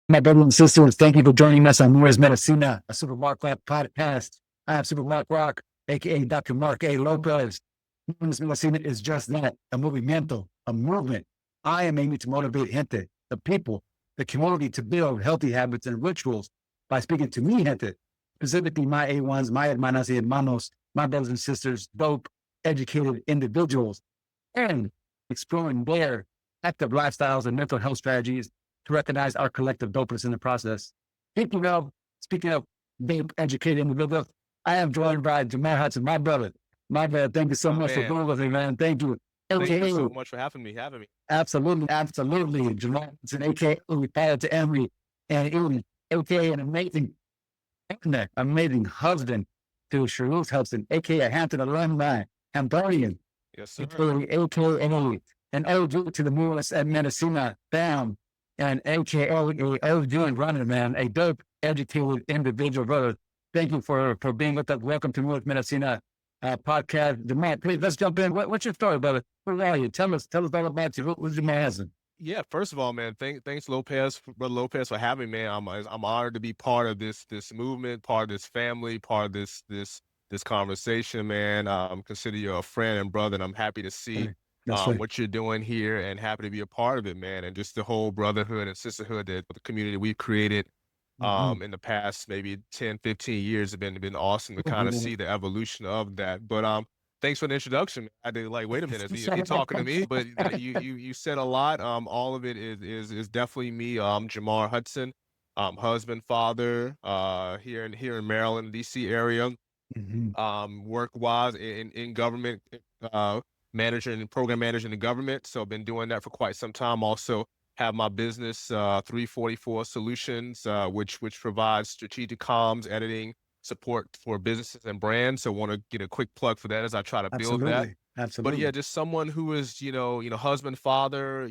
My brothers and sisters, thank you for joining us on Movement Es Medicina, a Super Mark Lab podcast. I am Super Mark Rock, aka Dr. Mark A. Lopez. Movement Es Medicina is just that, a movimiento, a movement. I am aiming to motivate gente, the people, the community to build healthy habits and rituals by speaking to me, gente, specifically my A1s, my hermanas y hermanos, my brothers and sisters, dope, educated individuals, and exploring their active lifestyles and mental health strategies to recognize our collective dopeness in the process. Speaking of being educated individuals, I am joined by Jamar Hudson, my brother. My brother, thank you so much for being with me, man. Thank you. Thank you so much for having me. Absolutely. Jamar Hudson, aka Father to Emery, and aka an amazing husband to Sharice Hudson, aka Hampton alumni, Hamptonian, Yes, sir. aka an OG to the Movement Es Medicina fam, and aka OG running, man, a dope, educated individual, brother. Thank you for being with us. Welcome to Movement Medicina podcast. Jamar, please, let's jump in. What's your story, brother? Where are you? Tell us all about you. Who's Jamar Hudson? Yeah, first of all, man, thanks Lopez, brother Lopez, for having me, man. I'm honored to be part of this movement, part of this family, part of this conversation, man. Consider you a friend and brother, and I'm happy to see Right. what you're doing here, and happy to be a part of it, man. And just the whole brotherhood and sisterhood that the community we've created in the past maybe 10, 15 years have been awesome to kind of see the evolution of that. But thanks for the introduction. I did like, wait a minute, is he talking to me? But you said a lot. All of it is definitely me. Jamar Hudson, husband, father, here in Maryland, DC area. Work wise in government, manager and program manager in the government. So I've been doing that for quite some time. Also have my business, 344 Solutions, which provides strategic comms, editing, support for businesses and brands. So want to get a quick plug for that as I try to build that. But yeah, just someone who is, husband, father,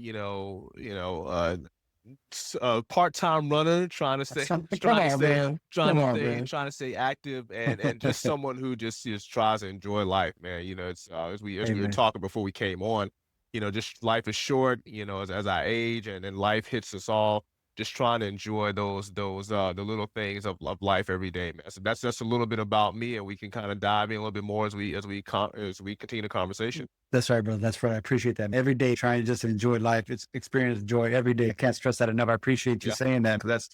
part-time runner, trying to stay active, and just someone who just tries to enjoy life, man. It's as we were talking before we came on, just life is short, as I age and then life hits us all. Just trying to enjoy those the little things of life every day, man. So that's just a little bit about me, and we can kind of dive in a little bit more as we continue the conversation. That's right, brother. That's right. I appreciate that. Every day trying to just enjoy life. It's experience joy every day. I can't stress that enough. I appreciate you saying that, because that's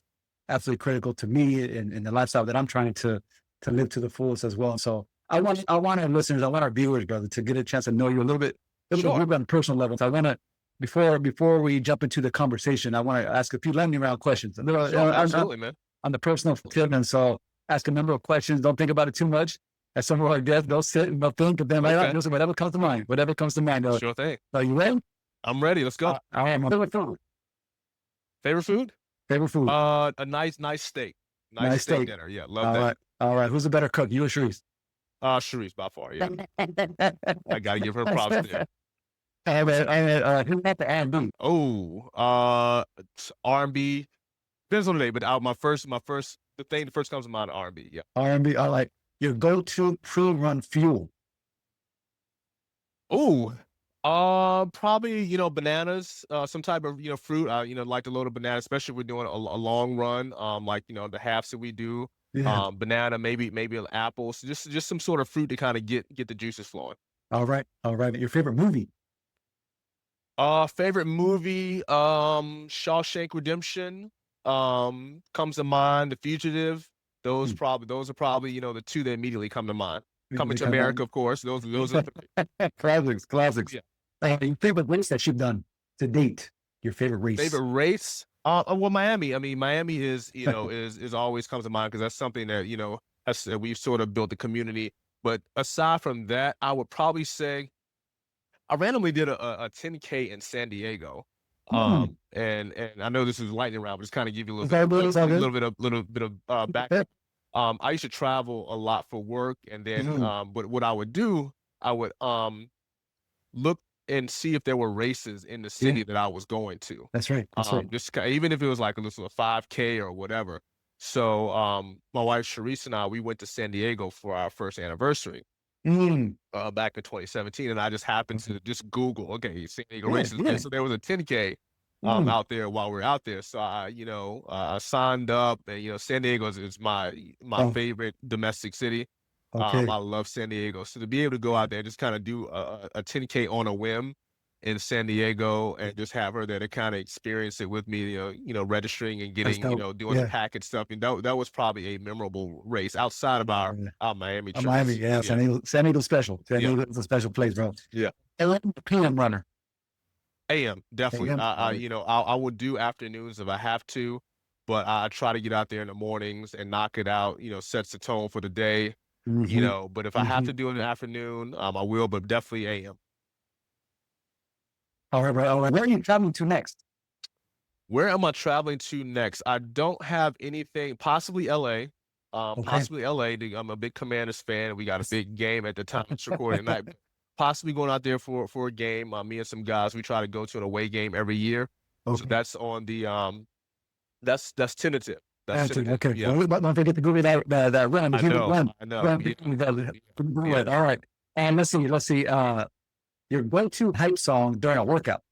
absolutely critical to me and the lifestyle that I'm trying to live to the fullest as well. So I want our listeners, I want our viewers, brother, to get a chance to know you a little bit on a personal level. So I want to, before we jump into the conversation, I want to ask a few lightning round questions. Absolutely, man. On the personal tip, and so ask a number of questions. Don't think about it too much. As someone like that, don't sit and don't think, but then whatever comes to mind. Sure thing. Are you ready? I'm ready. Let's go. I am. Favorite food? A nice steak. Nice steak dinner. Yeah, love that. All right. Who's a better cook, you or Sharice? Sharice by far. Yeah. I gotta give her props there. Who's got the R&B? Oh, R&B. Depends on the day, but the thing that first comes to mind, R&B. Yeah. R&B. All right. Your go-to food run fuel? Oh, probably, bananas, some type of, fruit. Like to load of banana, especially if we're doing a long run, like, the halves that we do. Yeah. Banana, maybe an apple. So just some sort of fruit to kind of get the juices flowing. All right. Your favorite movie? Favorite movie, Shawshank Redemption, comes to mind. The Fugitive. Those are probably, the two that immediately come to mind. Coming to America, of course. Those are classics. Yeah. Your favorite race that you've done to date? Your favorite race? Favorite race? Well, Miami. I mean, Miami is always comes to mind, because that's something that we've sort of built the community. But aside from that, I would probably say I randomly did a 10K in San Diego. And I know this is lightning round, but just kind of give you a little bit of background. I used to travel a lot for work, and then but what I would do, I would look and see if there were races in the city that I was going to. That's right. Just even if it was like a 5K or whatever. So my wife Sharice and I, we went to San Diego for our first anniversary. Back in 2017, and I just happened to just Google, San Diego races. So there was a 10K, out there while we're out there. So I signed up, and San Diego is my Oh, favorite domestic city. okay. I love San Diego. So to be able to go out there and just kind of do a 10K on a whim in San Diego and just have her there to kind of experience it with me, registering and That's getting, dope. doing the Yeah. package stuff. And that was probably a memorable race outside of our Miami trips. Miami, yeah. San Diego's special. San Diego's a special place, bro. Yeah. And PM runner. AM, definitely. AM, I would do afternoons if I have to, but I try to get out there in the mornings and knock it out, sets the tone for the day, but if I have to do it in the afternoon, I will, but definitely AM. All right, bro. Where are you traveling to next? Where am I traveling to next? I don't have anything, possibly LA. Possibly LA. I'm a big Commanders fan. We got a big game at the time it's recording night. Possibly going out there for a game. Me and some guys, we try to go to an away game every year. Okay. So that's on the that's tentative. That's tentative. Okay. Yeah. Well, don't forget to go with that run. I know. Yeah. All right. And let's see. Your go-to hype song during a workout.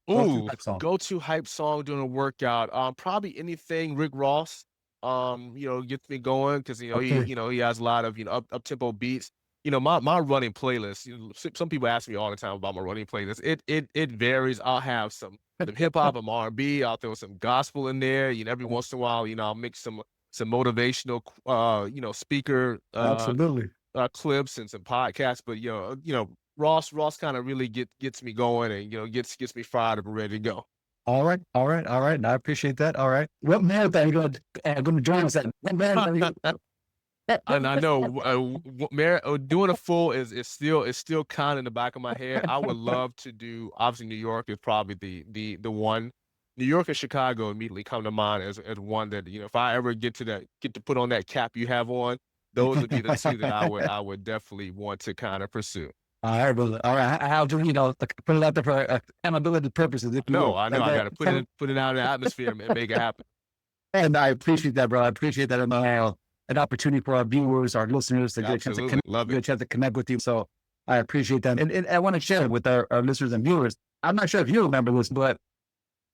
Go-to hype song during a workout. Probably anything Rick Ross. Gets me going because he has a lot of up tempo beats. My running playlist. Some people ask me all the time about my running playlist. It varies. I'll have some hip hop, some R&B. I'll throw some gospel in there. Every once in a while, I'll mix some motivational, speaker absolutely clips and some podcasts. But Ross kind of really gets me going and gets me fired up and ready to go. All right. I appreciate that. All right. What marathon are you going to join us at? And I know doing a full is still kind of in the back of my head. I would love to do. Obviously, New York is probably the one. New York and Chicago immediately come to mind as one that if I ever get to put on that cap you have on, those would be the two that I would definitely want to kind of pursue. All right, brother. All right. How do put it out there for accountability purposes? I know. I got to put it out in the atmosphere and make it happen. And I appreciate that, bro. I appreciate that. An opportunity for our viewers, our listeners to get a chance to connect with you. So I appreciate that. And I want to share it with our listeners and viewers. I'm not sure if you remember this, but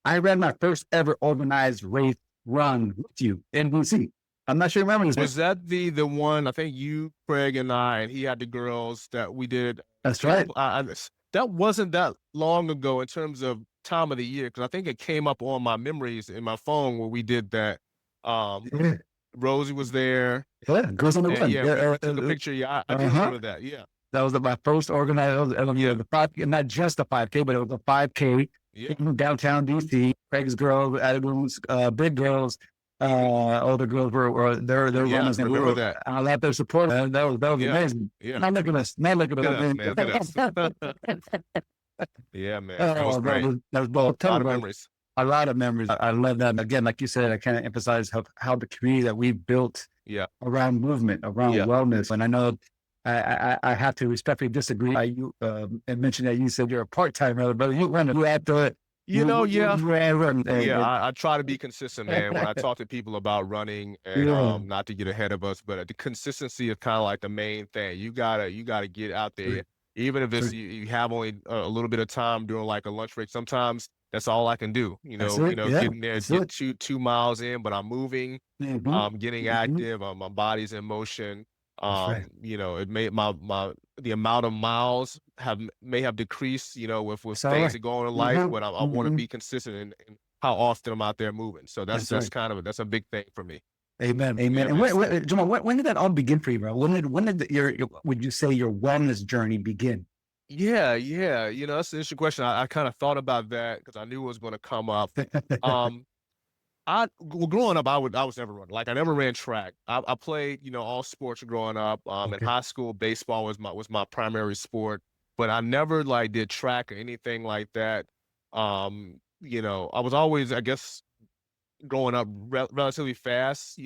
I ran my first ever organized race run with you in DC. I'm not sure you remember this. Was that the one, I think you, Craig, and he had the girls that we did. That's right. That wasn't that long ago in terms of time of the year, because I think it came up on my memories in my phone where we did that. Rosie was there. Yeah, girls on the run. Yeah, took a picture. Yeah, I do remember that. Yeah, that was my first organized. The 5K, not just a 5K, but it was a 5K in downtown DC. Craig's girls, Adam's big girls, older girls were they're runners. I remember that. I love their support. That was amazing. Yeah. Now look at us. Look at us. Yeah, man. That was great. That was a lot of memories. A lot of memories. I love that. Again, like you said, I kind of emphasize how the community that we built around movement, around wellness. And I know I have to respectfully disagree. And mention that you said you're a part-time runner, but you run after it. I try to be consistent, man. When I talk to people about running and not to get ahead of us, but the consistency is kind of like the main thing. You gotta get out there, even if it's you have only a little bit of time during like a lunch break. Sometimes that's all I can do. Getting there, get 2 miles in, but I'm moving, getting active. My body's in motion. It made the amount of miles may have decreased, with things that go on in life, but I want to be consistent in how often I'm out there moving. So that's that's a big thing for me. Amen. And Jamar, when did that all begin for you, bro? When did would you say your wellness journey begin? Yeah. That's an interesting question. I kind of thought about that because I knew it was going to come up. Growing up, I was never running. Like I never ran track. I played, all sports growing up. In high school, baseball was my primary sport, but I never did track or anything like that. I was always, I guess, growing up relatively fast,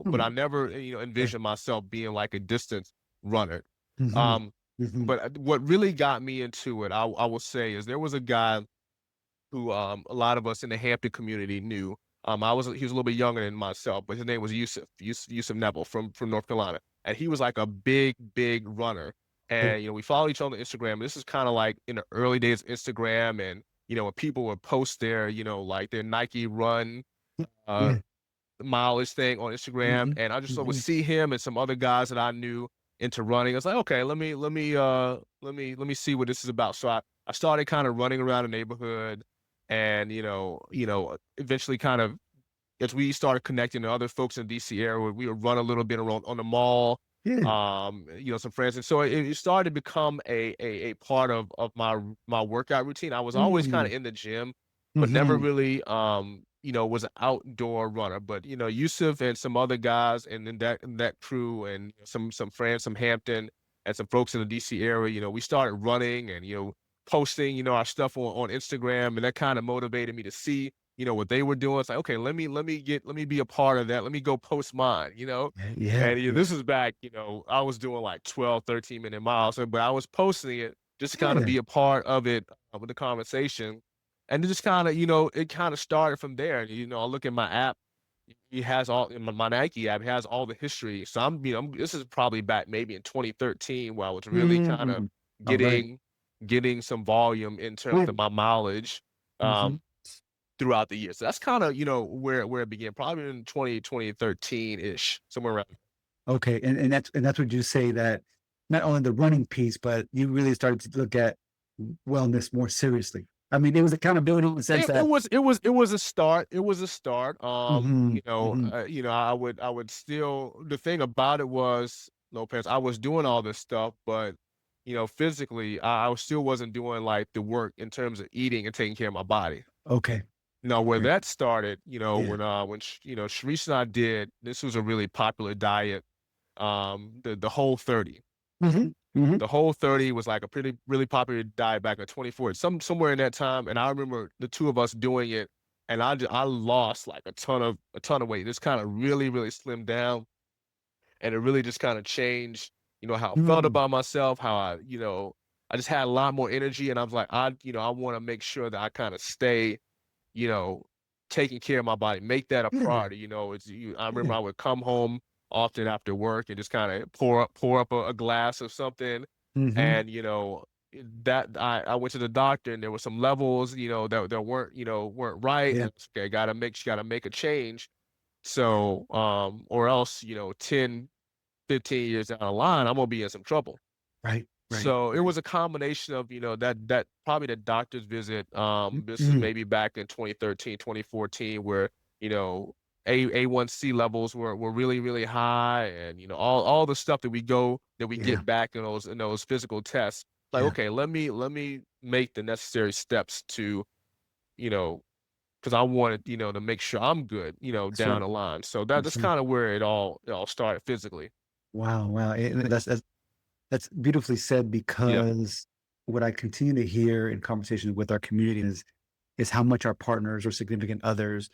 but I never, envisioned myself being like a distance runner. But what really got me into it, I will say, is there was a guy who a lot of us in the Hampton community knew. He was a little bit younger than myself, but his name was Yusuf Neville from North Carolina. And he was like a big runner. And, we follow each other on Instagram. This is kind of like in the early days of Instagram. And when people would post their, like their Nike run, uh, Yeah. mileage thing on Instagram, Mm-hmm. and I just would Mm-hmm. see him and some other guys that I knew into running. I was like, okay, let me see what this is about. So I started kind of running around the neighborhood, and eventually kind of as we started connecting to other folks in DC area, we would run a little bit around on the mall, Yeah. some friends, and so it started to become a part of my workout routine. I was always kind Mm-hmm. of in the gym, but never Mm-hmm. really, was an outdoor runner. But Yusuf and some other guys, and then that crew, and some friends, some Hampton, and some folks in the DC area, we started running and posting, our stuff on Instagram, and that kind of motivated me to see what they were doing. It's like, okay, let me be a part of that. Let me go post mine, Yeah. and Yeah. this is back, I was doing like 12, 13-minute miles, but I was posting it just to kind of Yeah. be a part of it, with the conversation. And it just kind of, it kind of started from there. I look at my app, it has all in my Nike app, it has all the history. So this is probably back maybe in 2013 where I was really kind of Mm-hmm. All right. getting getting some volume in terms Yeah. of my mileage. Mm-hmm. Um, throughout the year. So that's kinda, where it began, probably in 2013-ish, somewhere around. Okay. And that's what you say, that not only the running piece, but you really started to look at wellness more seriously. I mean, it was accountability in the sense It that was it was it was a start. It was a start. mhm, mhm, I would still, the thing about it was, Lopez, I was doing all this stuff, but, physically, I still wasn't doing, like, the work in terms of eating and taking care of my body. okay. Now, where Right. that started, Yeah. when Sharice and I did, this was a really popular diet, the Whole 30. Mhm, mhm. The Whole 30 was like a really popular diet back in 24, somewhere in that time, and I remember the two of us doing it, and I lost like a ton of weight. Just kind of really, really slimmed down, and it really just kind of changed, how I felt Mm. about myself, how I just had a lot more energy, and I was like, I want to make sure that I kind of stay, you know, taking care of my body, make that a Yeah, priority. I remember yeah. I would come home often after work and just kind of pour up a glass of something. Mhm. And, that I went to the doctor, and there were some levels, that weren't right. Yeah, And it's, okay, gotta make a change. So, or else, 10, 15 years down the line, I'm gonna be in some trouble. right, right, So it right. was a combination of, that probably the doctor's visit. This is Mhm. maybe back in 2013, 2014, where, you know, A1C levels were really, really high, and, all the stuff that we Yeah, get back in those physical tests. Like, yeah. okay, let me make the necessary steps to, you know, because I wanted, to make sure I'm good, That's down right. the line. So that's That's right. kind of where it all started physically. Wow, wow. That's beautifully said, Yeah. because what I continue to hear in conversations with our community is how much our partners or significant others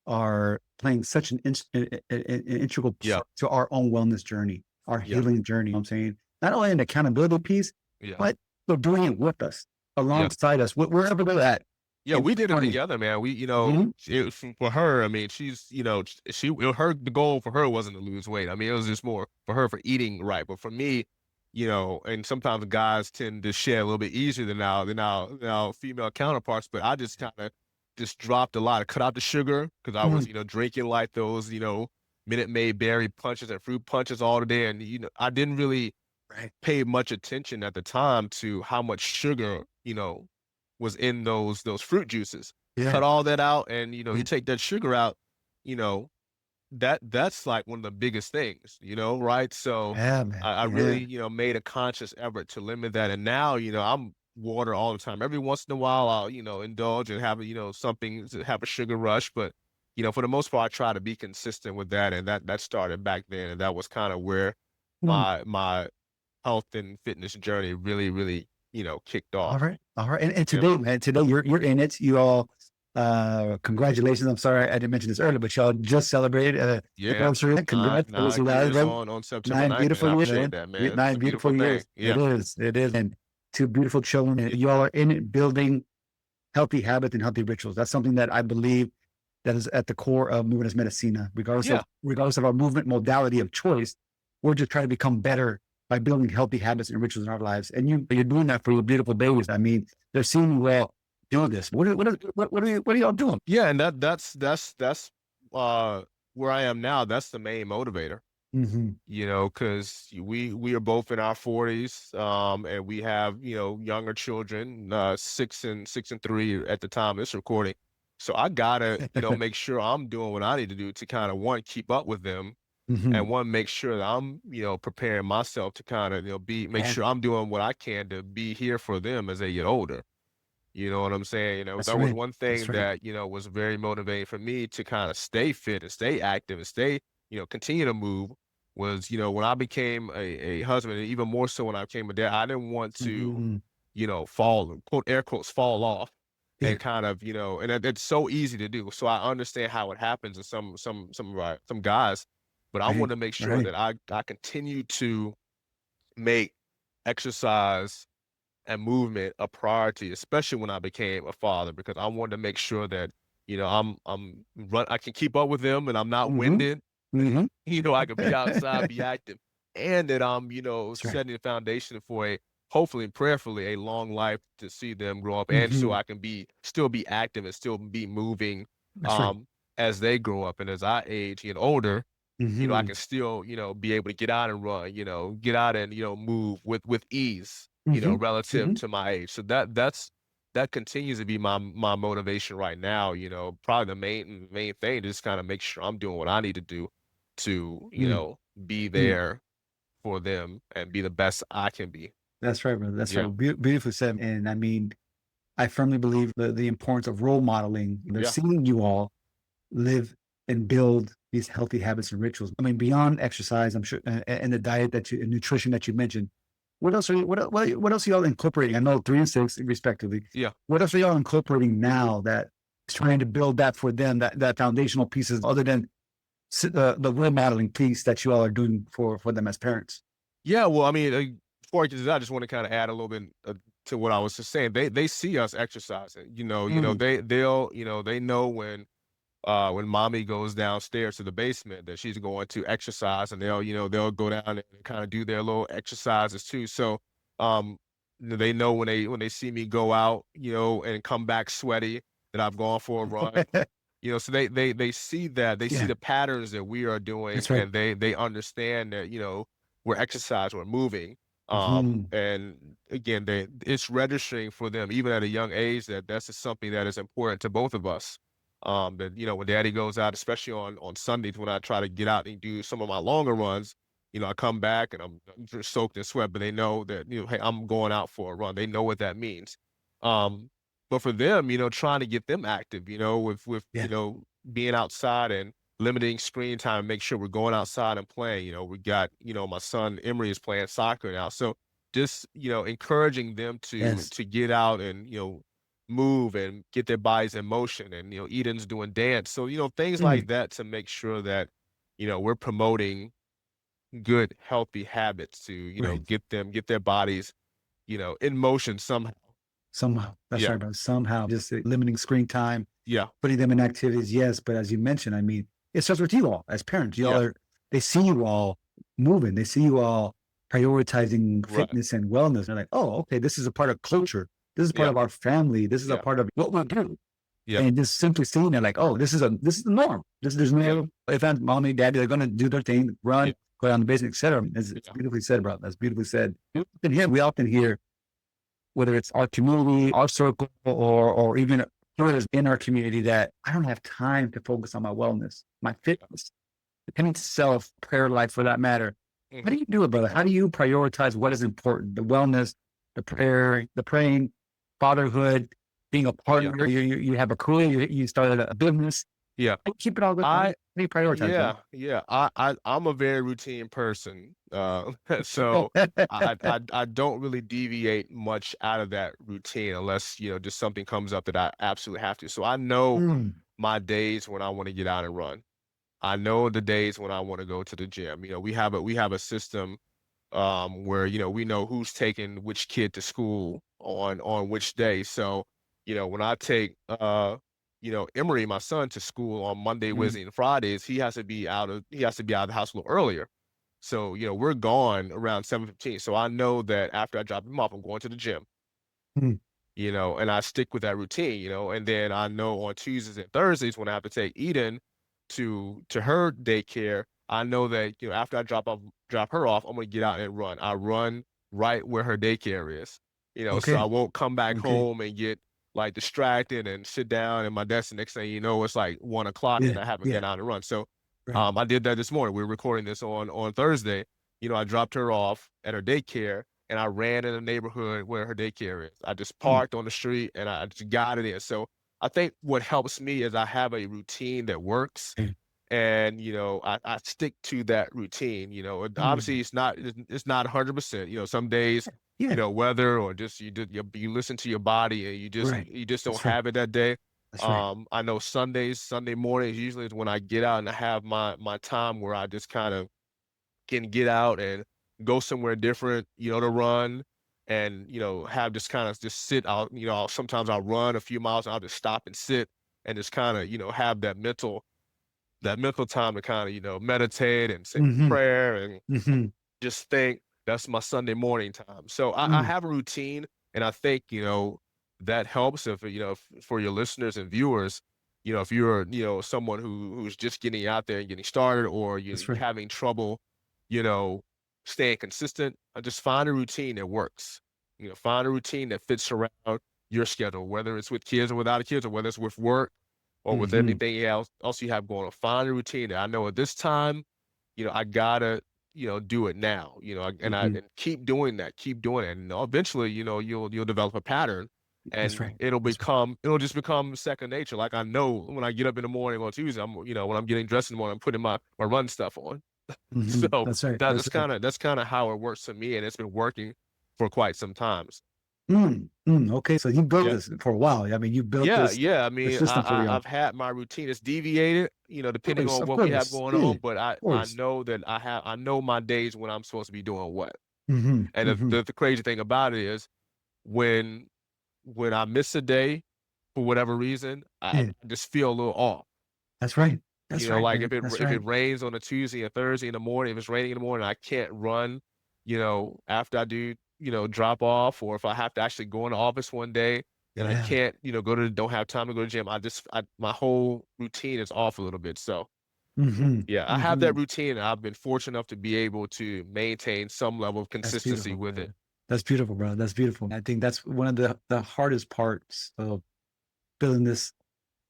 are playing such an integral Yeah. part to our own wellness journey, our Yeah. healing journey. You know what I'm saying? Not only an accountability piece, Yeah. but they're doing it with us, Yeah. alongside us, wherever they're at Yeah, in we did it journey. together, man. Mhm. For her, I mean, she's, the goal for her wasn't to lose weight. I mean, it was just more for her for eating right. But for me, and sometimes guys tend to share a little bit easier than our female counterparts. But I just kind of just dropped a lot, cut out the sugar because I was, Mhm. drinking like those, Minute Maid berry punches and fruit punches all day. And, I didn't really Right. pay much attention at the time to how much sugar, was in those fruit juices. Yeah. Cut all that out, and, you Yeah. take that sugar out, you know, that's like one of the biggest things, right? So Yeah, man. I really, Yeah. made a conscious effort to limit that. And now, I'm water all the time. Every once in a while, I'll, indulge and have, something to have a sugar rush. But, for the most part, I try to be consistent with that. And that started back then. And that was kind of where Mm. my health and fitness journey really, really, kicked All off. right. All right. And Yeah. today, man, today you're in it. You all, congratulations. I'm sorry I didn't mention this earlier, but y'all just celebrated Yeah. anniversary. Nine Congrats. Those nine who guys, years bro. on September Nine 9th, man. I beautiful years, appreciate man. that, man. It's Nine a beautiful beautiful thing. years. It Yeah. is. It is. And two beautiful children. And you all are in it, building healthy habits and healthy rituals. That's something that I believe that is at the core of Movement Es Medicina, Yeah. regardless of our movement modality of choice. We're just trying to become better by building healthy habits and rituals in our lives. And you're doing that for your beautiful babies. I mean, they're seeing you well doing this? What are y'all doing? Yeah, and that's where I am now. That's the main motivator. Mm-hmm. You know, because we are both in our 40s, and we have, you know, younger children, 6 and 3 at the time of this recording. So I gotta, you know, make sure I'm doing what I need to do to kind of one, keep up with them, Mm-hmm. and one, make sure that I'm, you know, preparing myself to kind of, you know, make Yeah, sure I'm doing what I can to be here for them as they get older. You know what I'm saying? You know, that's that was right. one That's thing right. that, you know, was very motivating for me to kind of stay fit and stay active and stay, you know, continue to move was, you know, when I became a husband, and even more so when I became a dad, I didn't want to, Mm-hmm. you know, fall, quote, air quotes, fall off Yeah, and kind of, you know, and it's so easy to do. So I understand how it happens in some guys, but I want right. to make sure Right. that I continue to make exercise and movement a priority, especially when I became a father, because I wanted to make sure that, you know, I can keep up with them and I'm not Mm-hmm. winded. Mm-hmm. You know, I could be outside, be active, and that I'm, you know, That's right. setting the foundation for a hopefully and prayerfully a long life to see them grow up, and so Mm-hmm. I can still be active and still be moving That's right. um as they grow up and as I age and get older. You know, I Mm-hmm. can still, you know, be able to get out and run, you know, get out and, you know, move with ease, you know, Mm-hmm. relative Mm-hmm. to my age. So that continues to be my motivation right now, you know, probably the main thing, just kind of make sure I'm doing what I need to do to, you know, be Mm-hmm. there for them and be the best I can be. That's right, brother. That's Yeah. right. Beautifully said. And I mean, I firmly believe the importance of role modeling. They're Yeah. seeing you all live and build these healthy habits and rituals. I mean, beyond exercise, I'm sure, and the diet and nutrition that you mentioned. What else are you, what else are y'all incorporating? I know 3 and 6 respectively. Yeah. What else are y'all incorporating now that is trying to build that for them, that foundational pieces other than the role modeling piece that you all are doing for them as parents? Yeah, well, I mean, before I get to that, I just want to kind of add a little bit to what I was just saying. They see us exercising. Mm. They know when mommy goes downstairs to the basement that she's going to exercise, and they'll go down and kind of do their little exercises too. So um they know when they see me go out, you know, and come back sweaty, that I've gone for a run. You know, so they see that, they see Yeah, the patterns that we are doing, that's right. and they understand that, you know, we're exercising, we're moving. Mhm. And again, it's registering for them even at a young age that that's just something that is important to both of us. That, you know, when daddy goes out, especially on Sundays when I try to get out and do some of my longer runs, you know, I come back and I'm just soaked in sweat, but they know that, you know, hey, I'm going out for a run. They know what that means. Um, but for them, you know, trying to get them active, you know, with you Yeah. know, being outside and limiting screen time, make sure we're going outside and playing. You know, we got, you know, my son Emery is playing soccer now. So just, you know, encouraging them Yes. to get out and, you know, move and get their bodies in motion, and, you know, Eden's doing dance. So, you know, things Mm. like that to make sure that, you know, we're promoting good, healthy habits to, you know, Right. get their bodies, you know, in motion somehow. Somehow. That's Yeah. right, brother. Somehow just limiting screen time, Yeah. putting them in activities. Yes. But as you mentioned, I mean, it starts with you all as parents. Yeah. They see you all moving. They see you all prioritizing Right. fitness and wellness. They're like, oh, okay, this is a part of culture. This is part Yeah. of our family. This is a Yeah. part of what we do. Yeah. And just simply seeing it like, oh, this is the norm. There's Yeah. no, if I'm mommy, daddy, they're going to do their thing, Yeah. run, go down the basement, et cetera. It's Yeah. beautifully said, bro. That's beautifully said. We often hear, whether it's our community, our circle, or even others in our community, that I don't have time to focus on my wellness, my fitness, depending to self, prayer life for that matter. How Mhm. do you do it, brother? How do you prioritize what is important? The wellness, the prayer, the praying, fatherhood, being a Yeah. partner. You have a career. You started a business. Yeah. How do you keep it all good? How do I you prioritize, brother? Yeah, yeah. I'm a very routine person. So I don't really deviate much out of that routine unless, you know, just something comes up that I absolutely have to. So I know Mm, my days when I want to get out and run. I know the days when I want to go to the gym. You know, we have a system where, you know, we know who's taking which kid to school on which day. So, you know, when I take you know, Emery, my son, to school on Monday, mm, Wednesday, and Fridays, he has to be out of the house a little earlier. So, you know, we're gone around 7:15. So I know that after I drop him off, I'm going to the gym. mm. and I stick with that routine, and then I know on Tuesdays and Thursdays when I have to take Eden to her daycare, I know that, after I drop her off, I'm gonna get out and run. I run right where her daycare is, so I Okay. won't come back Okay. home and get like distracted and sit down at my desk. The next thing you know, it's like 1 o'clock Yeah. and I haven't Yeah. gotten out and run. So Right. I did that this morning. We were recording this on Thursday. I dropped her off at her daycare and I ran in the neighborhood where her daycare is. I just Mm, parked on the street and I just got it in. So I think what helps me is I have a routine that works, mm, and I stick to that routine. Obviously mm. it's not 100%. Some days, Yeah. weather or just you listen to your body and you just Right. you just don't That's right. have it that day. That's right. I know Sunday mornings usually is when I get out and I have my time where I just kind of can get out and go somewhere different, to run and, have just kind of just sit out, sometimes I'll run a few miles and I'll just stop and sit and just kind of, have that mental time to kind of, meditate and say Mm-hmm. prayer and Mm-hmm. just think. That's my Sunday morning time. So I Mm. have a routine, and I think, that helps if, for your listeners and viewers, if you're, someone who's just getting out there and getting started, or That's you're right. having trouble, you know, staying consistent, just find a routine that works. Find a routine that fits around your schedule, whether it's with kids or without kids, or whether it's with work or with Mm-hmm. anything else you have going on. Find a routine that I know at this time, I gotta, do it now, Mm-hmm. and keep doing that, keep doing it. And eventually, you'll develop a pattern That's and right. That's right. it'll just become second nature. Like I know when I get up in the morning on Tuesday, when I'm getting dressed in the morning, I'm putting my run stuff on. Mm-hmm. So That's right. that's That's right. kind of how it works for me, and it's been working for quite some times. Okay. So you built Yeah. this for a while. I mean, you built Yeah, this yeah. I the mean, system for your I've had my routine. It's deviated, depending on of what we have course. going Yeah. on. Of But I course. know that I know my days when I'm supposed to be doing what. Mm-hmm. And Mm-hmm. the crazy thing about it is when when I miss a day for whatever reason, I Yeah. just feel a little off. That's right. That's right, Like man. That's if right. it rains on a Tuesday or Thursday in the morning, if it's raining in the morning, I can't run, after I do, drop off, or if I have to actually go in the office one day and I Yeah. can't, don't have time to go to the gym, my whole routine is off a little bit. So Mm-hmm. yeah, I have Mm-hmm. that routine and I've been fortunate enough to be able to maintain some level of That's consistency beautiful, with it. man. That's beautiful, bro. That's beautiful. I think that's one of the hardest parts of building this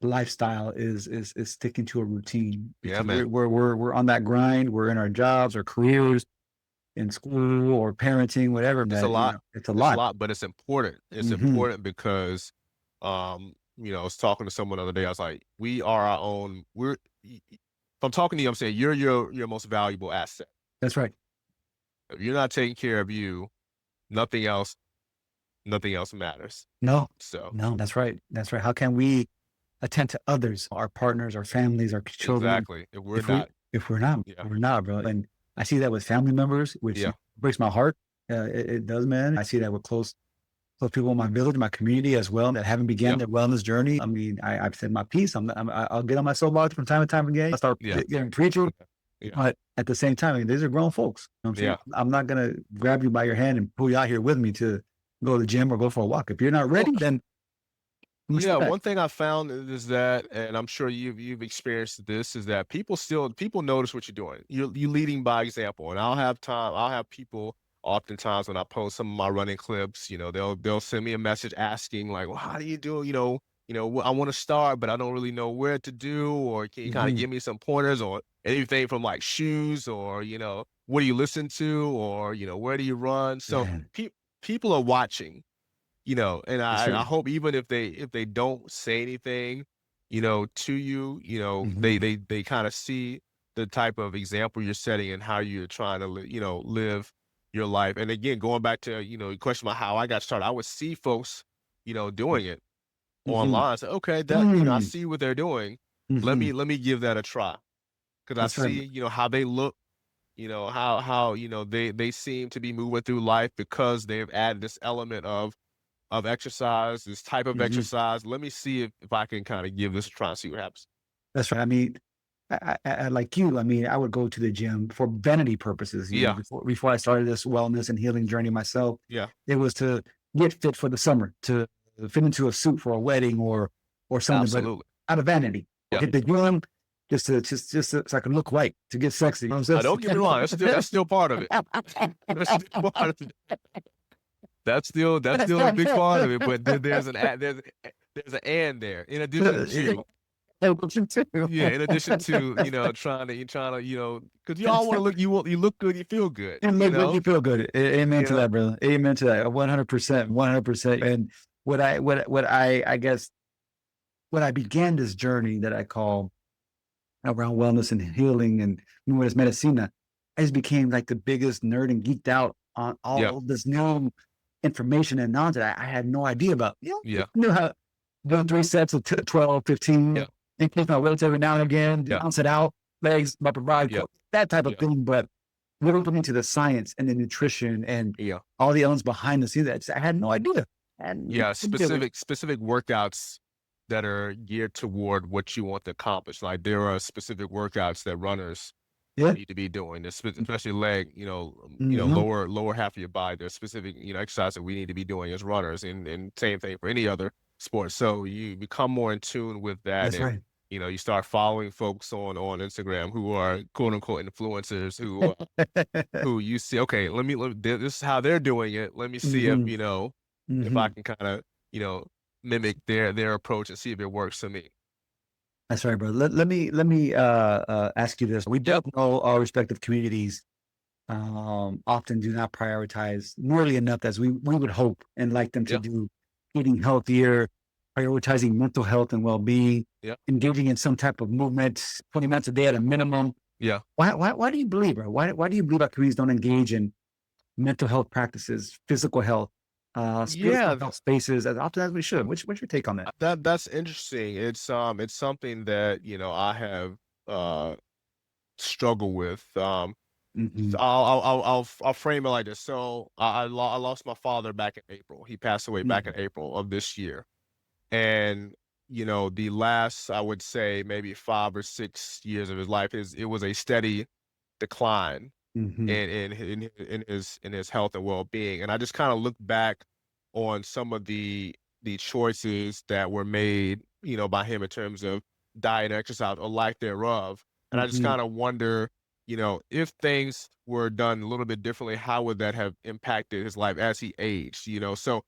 lifestyle is sticking to a routine Yeah, because man. we're on that grind. We're in our jobs or careers, in school or parenting, whatever. It's a That lot. it's a It's a lot. lot, but it's important. It's Mm-hmm. important because, I was talking to someone the other day. I was like, we are our own. If I'm talking to you, I'm saying you're your most valuable asset. That's right. If you're not taking care of you, nothing else, nothing else matters. No, So no, that's right. That's right. How can we attend to others, our partners, our families, our children, exactly. If we're if we not, if we're not, yeah, we're not, bro. And I see that with family members, which yeah, breaks my heart. It does, man. I see that with close people in my village, my community as well, that haven't began yeah, their wellness journey. I mean, I've said my piece. I'll get on my soapbox from time to time again. I start yeah, getting preaching, yeah, but at the same time, I mean, these are grown folks. You know what I'm saying? yeah. I'm not gonna grab you by your hand and pull you out here with me to go to the gym or go for a walk. If you're not Well, ready, then I'm gonna yeah, step back. one thing I found is that, and I'm sure you've experienced this, is that people notice what you're doing. You leading by example, and I'll have people oftentimes when I post some of my running clips, they'll send me a message asking like, well, how do you do? I want to start, but I don't really know where to do, or can you kind of Mm-hmm. give me some pointers or anything from like shoes, or what do you listen to, or where do you run? So Man, people are watching, and that's I right. hope even if they don't say anything, to you, Mm-hmm. they kind of see the type of example you're setting and how you're trying to live your life. And again, going back to your question about how I got started, I would see folks, doing it Mm-hmm. online. Say, okay, that I Mm-hmm. see what they're doing. Let Mm-hmm. me give that a try, because I That's right. see how they look. How they seem to be moving through life because they've added this element of exercise, this type of Mm-hmm. exercise. Let me see if I can kind of give this a try and see what happens. That's right. I mean, I like you. I mean, I would go to the gym for vanity purposes. Yeah, Before I started this wellness and healing journey myself, yeah, it was to get fit for the summer, to fit into a suit for a wedding or something, Absolutely. but out of vanity. Or Yep. hit the gym just so I can look right, to get sexy. You know what I'm saying? Don't get me wrong. That's still part of it. That's still part of it. That's still a big part of it. But there's an and there. In addition to, in addition to, trying to, because you all want to look, you look good, you feel good. You feel good. Amen to that, brother. Amen to that. 100%, 100%. And what I guess, when I began this journey that I call around wellness and healing and Movement Es Medicina, I just became like the biggest nerd and geeked out on all this new information and knowledge that I had no idea about. I knew how doing 3 sets of 12, 15, increase my weights every now and again, bounce it out, legs, upper body, that type of thing. But looking into the science and the nutrition and all the elements behind the scenes, I had no idea. And specific workouts that are geared toward what you want to accomplish. Like there are specific workouts that runners need to be doing, especially leg, lower half of your body. There's specific, exercise that we need to be doing as runners, and same thing for any other sport. So you become more in tune with that. That's and, right. You start following folks on Instagram who are quote unquote influencers who you see, okay, let me this is how they're doing it. Let me see if, if I can kind of, mimic their approach and see if it works for me. That's right, brother. Let me ask you this. We don't know our respective communities often do not prioritize nearly enough as we would hope and like them to do, eating healthier, prioritizing mental health and well-being, engaging in some type of movement, 20 minutes a day at a minimum. Why do you believe, bro? Why do you believe our communities don't engage in mental health practices, physical health, spiritual health spaces as often as we should? What's your take on that? That's interesting. It's something that I have struggled with. I'll frame it like this. So I lost my father back in April. He passed away back in April of this year, and the last, I would say, maybe 5 or 6 years of his life, it was a steady decline in his health and well-being. And I just kind of look back on some of the choices that were made, by him in terms of diet and exercise or lack thereof. And I just kind of wonder, if things were done a little bit differently, how would that have impacted his life as he aged? So,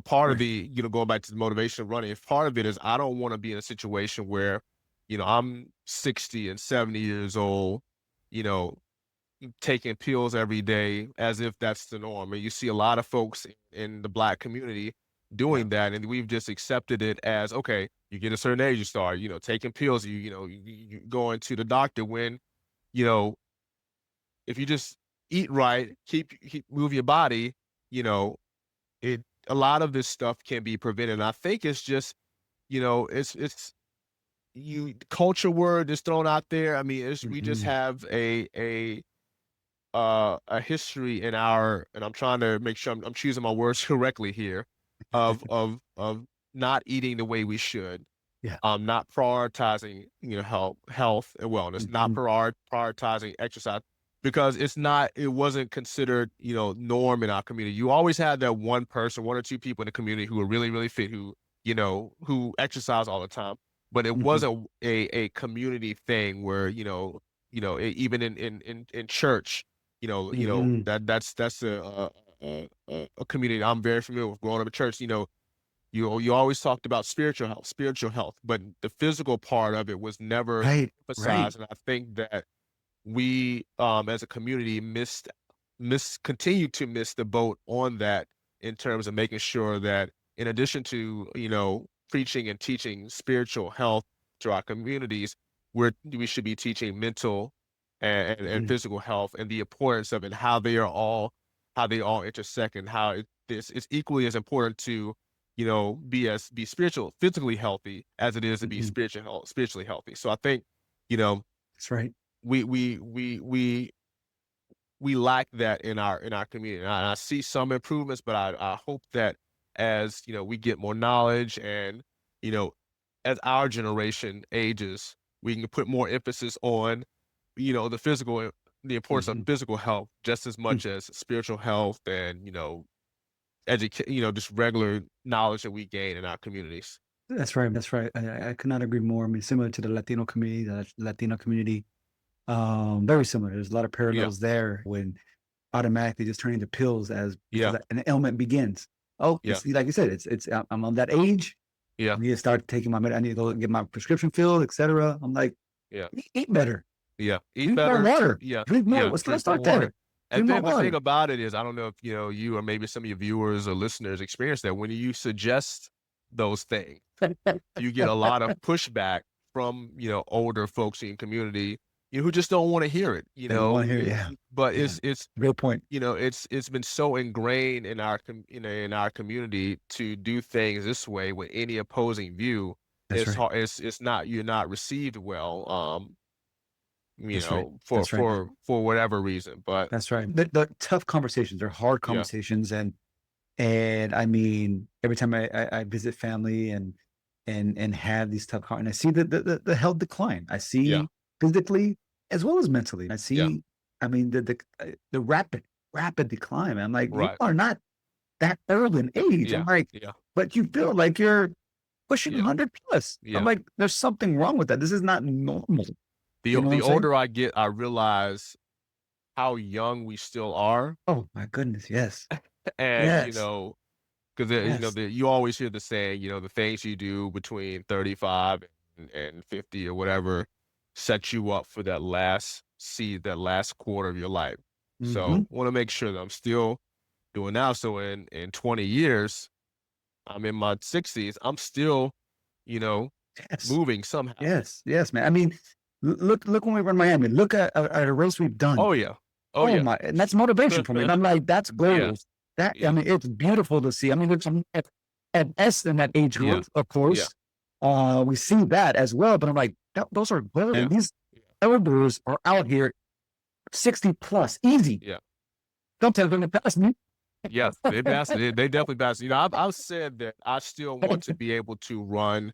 part of the, going back to the motivation of running, part of it is I don't want to be in a situation where, I'm 60 and 70 years old, taking pills every day as if that's the norm. And you see a lot of folks in the Black community doing that, and we've just accepted it as, okay, you get a certain age, you start, taking pills, you going to the doctor when, if you just eat right, keep move your body, a lot of this stuff can be prevented. And I think it's just, it's culture word is thrown out there. I mean, we just have a history in and I'm trying to make sure I'm choosing my words correctly here, of not eating the way we should. Not prioritizing, health and wellness, not prioritizing exercise, because it wasn't considered, norm in our community. You always had that one person, 1 or 2 people in the community who were really, really fit, who exercise all the time, but it wasn't a community thing where, even in church, that's a community I'm very familiar with growing up in church. You always talked about spiritual health, but the physical part of it was never emphasized. And I think that we, as a community, continue to miss the boat on that, in terms of making sure that, in addition to, preaching and teaching spiritual health to our communities, we should be teaching mental and physical health, and the importance of it, how they all intersect, and how it's equally as important to, be physically healthy as it is to be spiritually healthy. So I think, that's right. We lack that in our community. And I see some improvements, but I hope that as, we get more knowledge and, as our generation ages, we can put more emphasis on, the importance of physical health just as much as spiritual health and, just regular knowledge that we gain in our communities. That's right. That's right. I could not agree more. I mean, similar to the Latino community, very similar. There's a lot of Yeah, parallels there when automatically just turning to pills because yeah, an ailment begins. Oh, yeah, like you said, I'm on that age. yeah, I need to start taking I need to go get my prescription filled, etc. I'm like, yeah, eat better, yeah. Eat drink more better. water, Yeah, drink more. yeah. Let's Drink more start water. there. And Drink more then the thing water. about it is, I don't know if you or maybe some of your viewers or listeners experience that when you suggest those things, you get a lot of pushback from older folks in your community, who just don't want to hear it. They don't want to hear it. Yeah, But yeah. it's Real point. it's been so ingrained in our in our community to do things this way with any opposing view. That's It's right. hard. It's not you're not received well. That's right. For That's right. whatever reason. But That's right. The tough conversations, they're hard yeah, conversations, and I mean, every time I visit family and have these and I see the health decline. I yeah, see physically as well as mentally. I yeah, see, I mean, the rapid decline. I'm like, you right, are not that early in age. I'm yeah, like, yeah, but you feel like you're pushing yeah, 100 plus. I'm yeah. like, there's something wrong with that. This is not normal. You know what The I'm saying? older I get, I realize how young we still are. Oh my goodness. Yes. And, Yes. because Yes. you always hear the saying, the things you do between 35 and 50 or whatever set you up for that last quarter of your life. Hmm. So want to make sure that I'm still doing now. So in 20 years, I'm in my 60s, I'm still, you know, Yes. moving somehow. Yes. Yes, man. I mean, look when we were in Miami. Look at a race we've done. Oh yeah. Oh Oh yeah. my, and that's motivation for me. And I'm like, that's Yeah. goals. I Yeah. mean, it's beautiful to see. I mean, there's some at S in that age Yeah. group, of Yeah. course. We see that as well. But I'm like, those are good. Yeah. And these Yeah. elders are out here 60 plus, easy. Yeah. Don't tell them to pass me. Yes, they passed it. They definitely passed it. I've said that I still want to be able to run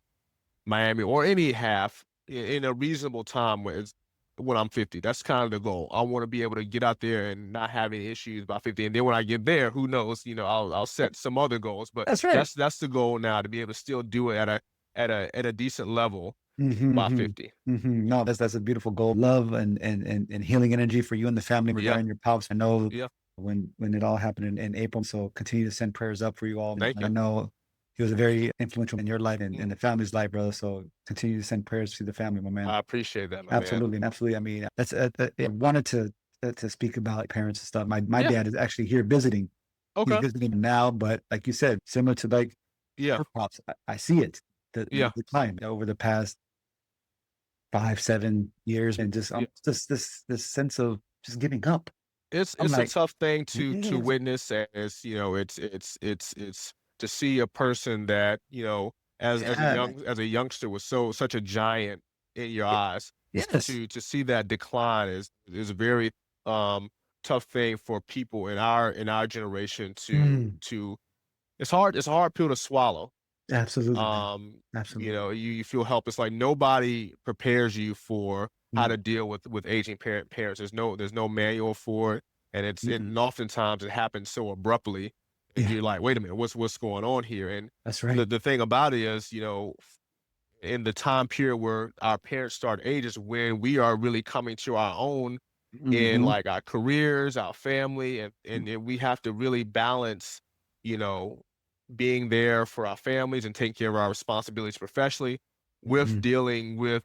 Miami or any half in a reasonable time when I'm 50. That's kind of the goal. I want to be able to get out there and not have any issues by 50. And then when I get there, who knows? I'll set some other goals. But That's right. that's the goal now, to be able to still do it at a decent level by Mm-hmm, 50. No, that's a beautiful goal. Love and healing energy for you and the family Yeah. regarding your pops. I know Yeah. when it all happened in April. So continue to send prayers up for you all. Thank And you. I know he was very influential in your life and Mm. the family's life, brother. So continue to send prayers to the family, my man. I appreciate that, my man. Absolutely, absolutely. I mean, that's I wanted to speak about parents and stuff. My Yeah. dad is actually here visiting. He's Okay. visiting now, but like you said, similar to like Yeah. your pops, I see it. Yeah. The decline over the past 5-7 years, and just Yeah. this sense of just giving up. It's I'm a like, tough thing it to is. witness, as it's to see a person that, Yeah. as a youngster was such a giant in your eyes, Yes. to see that decline is a very tough thing for people in our generation Mm, to it's a hard pill to swallow. absolutely, man. Um, Absolutely. you feel helpless. Like, nobody prepares you for how Mm, to deal with aging parents. There's no manual for it, and mm-mm. and oftentimes it happens so abruptly, and Yeah, you're like, wait a minute, what's going on here? And that's right. the thing about it is, in the time period where our parents start ages, when we are really coming to our own in, Hmm. like, our careers, our family, and we have to really balance, you know, being there for our families and taking care of our responsibilities professionally with Hmm. dealing with,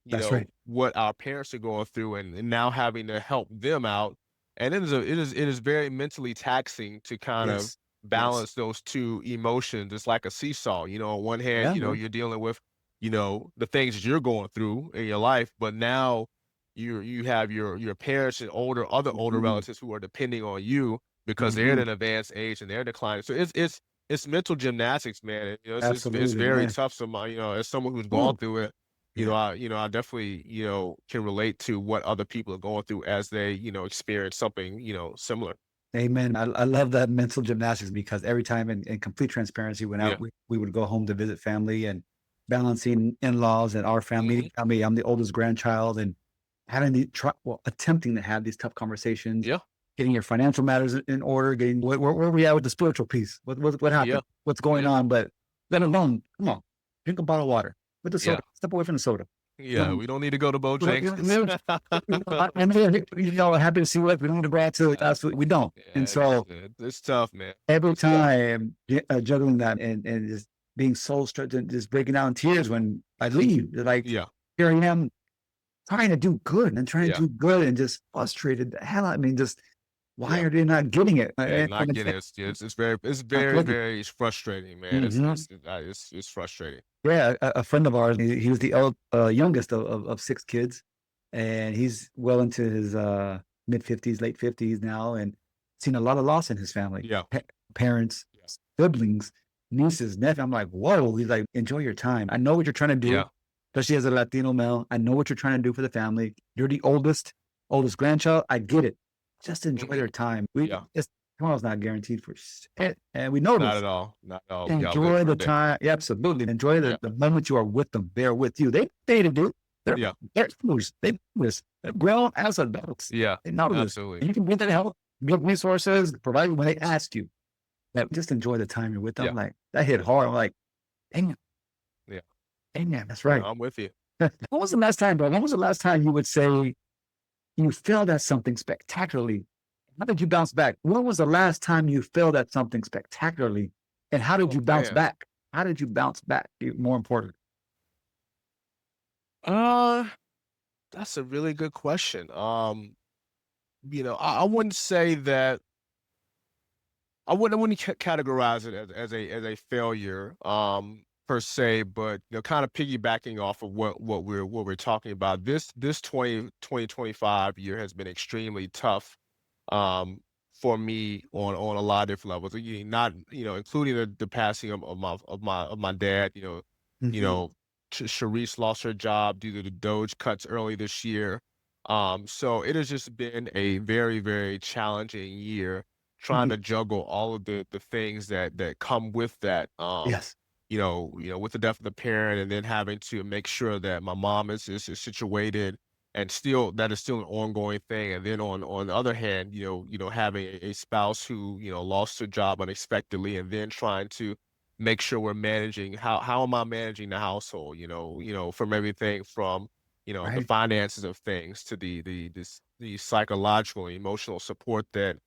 That's right. what our parents are going through, and now having to help them out. And it is very mentally taxing to kind of Yes. Yes. balance those two emotions. It's like a seesaw. On one hand, Yeah, man. you're dealing with, the things that you're going through in your life, but now you have your parents and other older Hmm. relatives who are depending on you because they're at Hmm. an advanced age and they're declining. So it's mental gymnastics, man. And, it's Absolutely, very man. tough. As someone who's gone Oh, through it, yeah. I definitely, can relate to what other people are going through as they, experience something, similar. Amen. I love that mental gymnastics because every time in complete transparency, when Yeah. we would go home to visit family and balancing in-laws and our family, Hmm. I'm the oldest grandchild and having attempting to have these tough conversations. Yeah. getting your financial matters in order, getting where we at with the spiritual piece. What happened? Yeah. What's going on? But let alone, come on, drink a bottle of water with the soda. Yeah. Step away from the soda. Yeah. We don't need to go to Bojangles. Happy to see what we don't need to grab to last week. We don't. Yeah, And so it's tough, man. every time juggling that and just being soul struck and just breaking down in tears when I leave. Like, Yeah. here I am trying to do good and trying Yeah. to do good and just frustrated the hell out of me. Just why Yeah. are they not getting it? Yeah, not getting it. It's very frustrating, man. It's frustrating. Yeah, a friend of ours, he was the youngest of 6 kids, and he's well into his mid-50s, late 50s now, and seen a lot of loss in his family. Yeah. Parents, siblings, nieces, nephews. I'm like, whoa. He's like, enjoy your time. I know what you're trying to do, Yeah. especially as a Latino male. I know what you're trying to do for the family. You're the oldest grandchild. I get it. Just enjoy your time. Tomorrow's not guaranteed for shit, and we know Not this. at all. Not at all. Enjoy the time. Yeah, absolutely. Enjoy the moment you are with them. They're with you. They to do. They're moves. They're grown as adults. Yeah. They know this. Absolutely. You can get that help, get resources, provide when they ask you. Just enjoy the time you're with them. Yeah. Like, that hit hard. I'm like, dang. Yeah. Dang, that's right. I'm with you. When was the last time, bro? When was the last time you would say you failed at something spectacularly? How did you bounce back? When was the last time you failed at something spectacularly? And how did you bounce back? How did you bounce back? More important. That's a really good question. I wouldn't say that I wouldn't categorize it as a failure, per se, but kind of piggybacking off of what we're talking about. This 2025 year has been extremely tough, for me on a lot of different levels. Not including the passing of my dad. Sharice lost her job due to the Doge cuts early this year. So it has just been a very, very challenging year trying to juggle all of the things that come with that. Yes. With the death of the parent, and then having to make sure that my mom is situated, and that is still an ongoing thing. And then on the other hand, having a spouse who lost her job unexpectedly, and then trying to make sure we're managing how am I managing the household? From everything from the finances of things to the psychological and emotional support that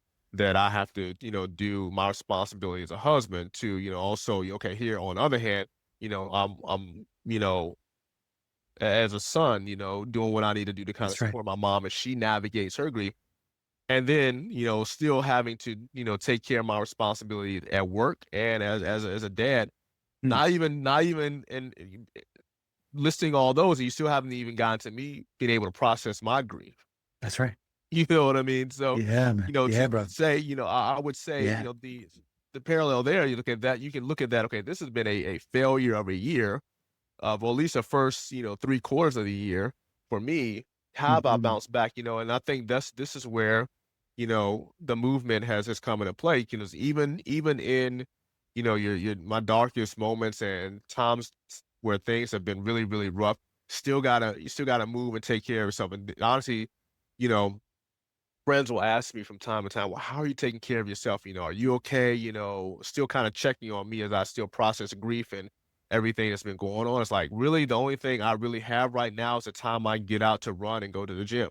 I have to, do my responsibility as a husband to, also, here on the other hand, I'm as a son, doing what I need to do to kind of support my mom as she navigates her grief. And then, still having to, take care of my responsibility at work and as a dad, not even and listing all those, you still haven't even gotten to me being able to process my grief. That's right. You know what I mean? So, yeah, man. To say, I would say, the parallel there, you look at that, you can look at that, okay, this has been a failure of a year, of at least the first, 3/4 of the year for me. How have I bounced back? And I think this is where, the movement has come into play, because even in, my darkest moments and times where things have been really, really rough, you still gotta move and take care of yourself. And honestly, friends will ask me from time to time, well, how are you taking care of yourself? Are you okay? Still kind of checking on me as I still process grief and everything that's been going on. It's like, really, the only thing I really have right now is the time I get out to run and go to the gym.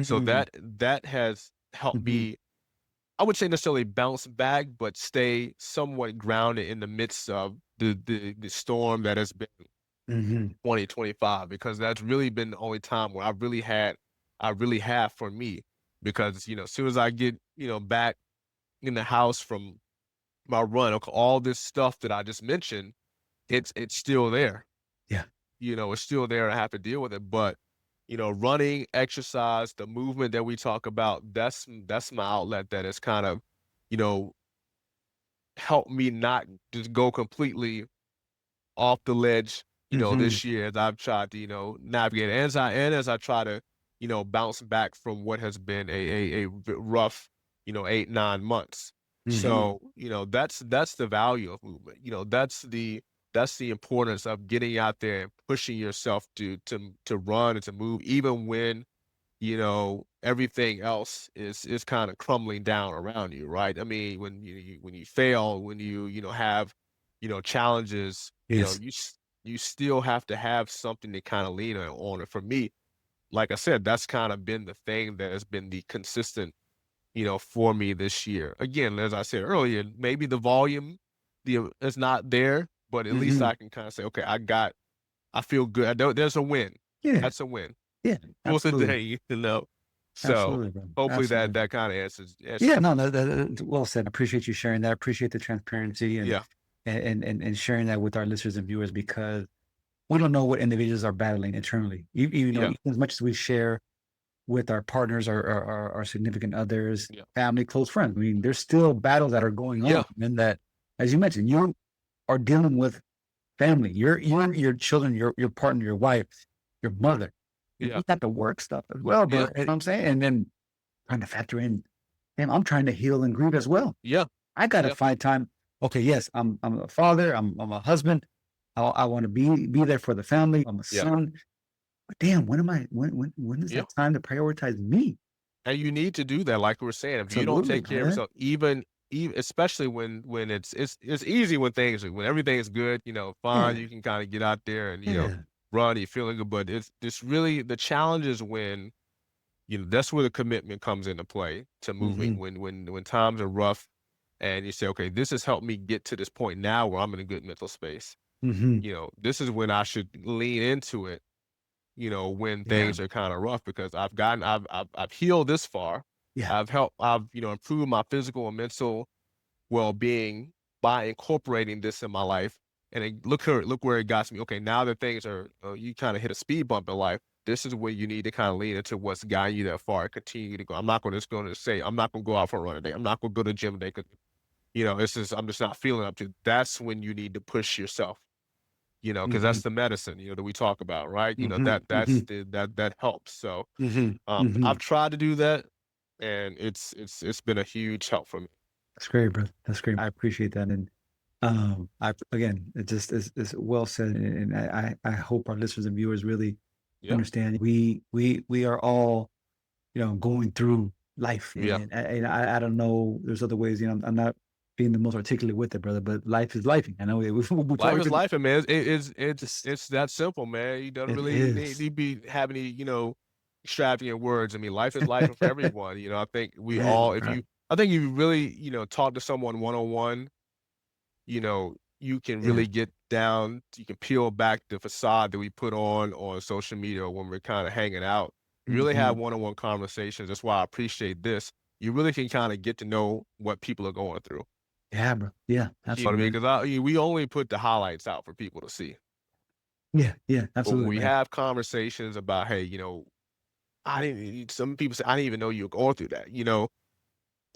So that has helped me, I would say necessarily bounce back, but stay somewhat grounded in the midst of the storm that has been 2025, because that's really been the only time where I really have for me. Because, as soon as I get, back in the house from my run, all this stuff that I just mentioned, it's still there. Yeah. It's still there, and I have to deal with it. But, running, exercise, the movement that we talk about, that's my outlet that has kind of, helped me not just go completely off the ledge, this year, as I've tried to, navigate it. And as I try to, bounce back from what has been a rough, 8-9 months. So, that's the value of movement. That's the importance of getting out there and pushing yourself to run and to move, even when, everything else is kind of crumbling down around you, right? I mean, when you fail, when you have, challenges, Yes. you still have to have something to kind of lean on. And for me, like I said, that's kind of been the thing that has been the consistent, for me this year. Again, as I said earlier, maybe the volume, is not there, but at least Hmm. I can kind of say, okay, I feel good. There's a win. Yeah. That's a win Yeah. for the Absolutely. day. So Absolutely, bro. hopefully Absolutely. that kind of answers Yeah. your No, question. that's well said. I appreciate you sharing that. I appreciate the transparency Yeah, and sharing that with our listeners and viewers, because we don't know what individuals are battling internally. yeah, Even as much as we share with our partners, our significant others, yeah, family, close friends. I mean, there's still battles that are going on, yeah, and that, as you mentioned, you are dealing with family, your children, your partner, your wife, your mother. And yeah, you got the work stuff as well, bro. yeah, You know what I'm saying? And then trying to factor in, damn, I'm trying to heal and grieve as well. yeah, I gotta yeah, find time. Okay, yes, I'm a father, I'm a husband. I want to be there for the family. I'm a yeah, son. But damn, when is yeah. that time to prioritize me? And you need to do that, like we were saying. If you don't Absolutely, take care of man. yourself, even especially when it's easy when everything is good, fine, Yeah, you can kind of get out there and yeah. run, you're feeling good. But it's really the challenge is when that's where the commitment comes into play to moving. Hmm. When times are rough, and you say, okay, this has helped me get to this point now where I'm in a good mental space. Hmm. This is when I should lean into it, when Yeah, things are kind of rough because I've healed this far. yeah. I've improved my physical and mental well-being by incorporating this in my life. And look where it got me. Okay, now that things are, you kind of hit a speed bump in life. This is where you need to kind of lean into what's guiding you that far. Continue to go. I'm not going to just going to say I'm not going to go out for a run today. I'm not going to go to the gym today because I'm just not feeling up to. That's when you need to push yourself. Because Hmm. that's the medicine, that we talk about, right? Hmm. That's Hmm. that helps. So, Hmm. Hmm. I've tried to do that, and it's been a huge help for me. That's great, bro. That's great. I appreciate that. And I again, it just is well said, and I hope our listeners and viewers really Yeah, understand. We are all going through life, yeah. and I don't know. There's other ways. I'm not being the most articulate with it, brother, but life is life. I know we've Life already is been. life, and man. Just It's that simple, man. You don't it really need is, to be having any, extravagant words. I mean, life is life for everyone. I think we man, all, if bro. you, I think you really, talk to someone one on one, you can Yeah. really get down, you can peel back the facade that we put on social media when we're kind of hanging out. You really Hmm. have one-on-one conversations. That's why I appreciate this. You really can kind of get to know what people are going through. Yeah, bro. Yeah, You know what I absolutely, mean? man. Because we only put the highlights out for people to see. Yeah, yeah, But when absolutely, we man. have conversations about, hey, some people say, I didn't even know you were going through that,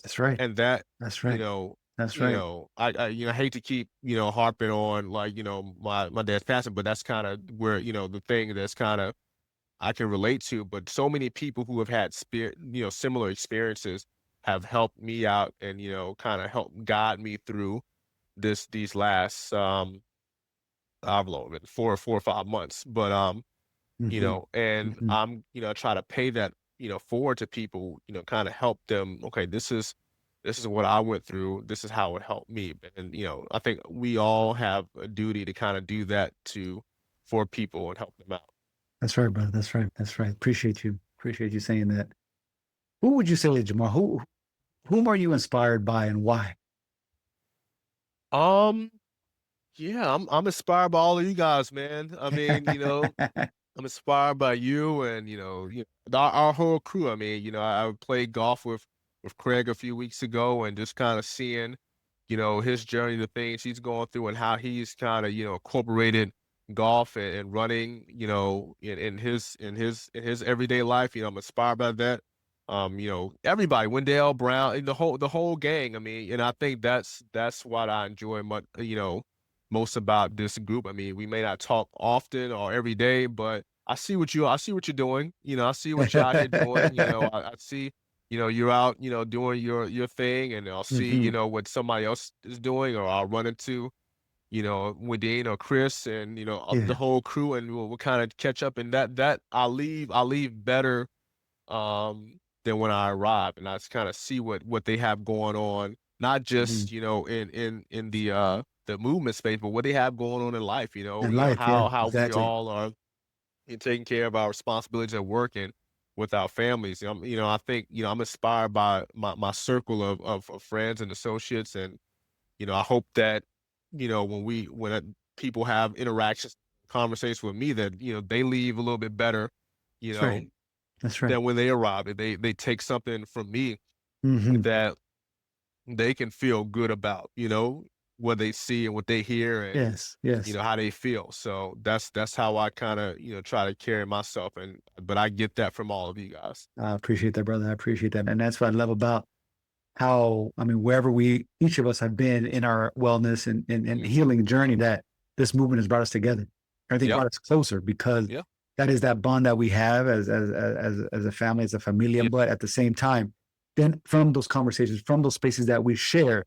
That's right. and that, That's you right. know, That's right. I hate to keep, harping on like, my dad's passing, but that's kind of where, the thing that's kind of I can relate to, but so many people who have had similar experiences have helped me out and, kind of helped guide me through these last, I don't know, 4 or 5 months, but, Hmm. and Hmm. I'm, try to pay that, forward to people, kind of help them. Okay, this is what I went through. This is how it helped me. And, I think we all have a duty to kind of do that for people and help them out. That's right, brother. That's right. That's right. Appreciate you. Appreciate you saying that. Who would you say, Jamar? Whom are you inspired by and why? Um, yeah, I'm inspired by all of you guys, man. I mean, I'm inspired by you and, our whole crew. I mean, I played golf with Craig a few weeks ago and just kind of seeing, his journey, the things he's going through and how he's kind of, incorporated golf and running, in his everyday life. I'm inspired by that. Everybody, Wendell Brown, the whole gang. I mean, and I think that's what I enjoy much, most about this group. I mean, we may not talk often or every day, but I see what you're doing. I see what you're out here doing. I see, you're out, doing your thing, and I'll see, Hmm. what somebody else is doing, or I'll run into, Wadine or Chris and, the Yeah, whole crew, and we'll kind of catch up. And that I leave better, um, than when I arrive, and I just kind of see what they have going on, not just, you know, in the movement space, but what they have going on in life, In life, yeah, how we exactly. all are taking care of our responsibilities at work and with our families. I think, I'm inspired by my circle of friends and associates, and I hope that, people have interactions, conversations with me, that they leave a little bit better, you That's know, right. That's right. than when they arrive. That they take something from me Hmm. that they can feel good about, what they see and what they hear, and Yes. Yes. how they feel. So that's how I kind of, try to carry myself. But I get that from all of you guys. I appreciate that, brother. I appreciate that. And that's what I love about how, I mean, wherever each of us have been in our wellness and Mhm. healing journey, that this movement has brought us together. I think Yep. brought us closer because Yeah. that is that bond that we have as a family, as a familia. Yeah. But at the same time, then from those conversations, from those spaces that we share,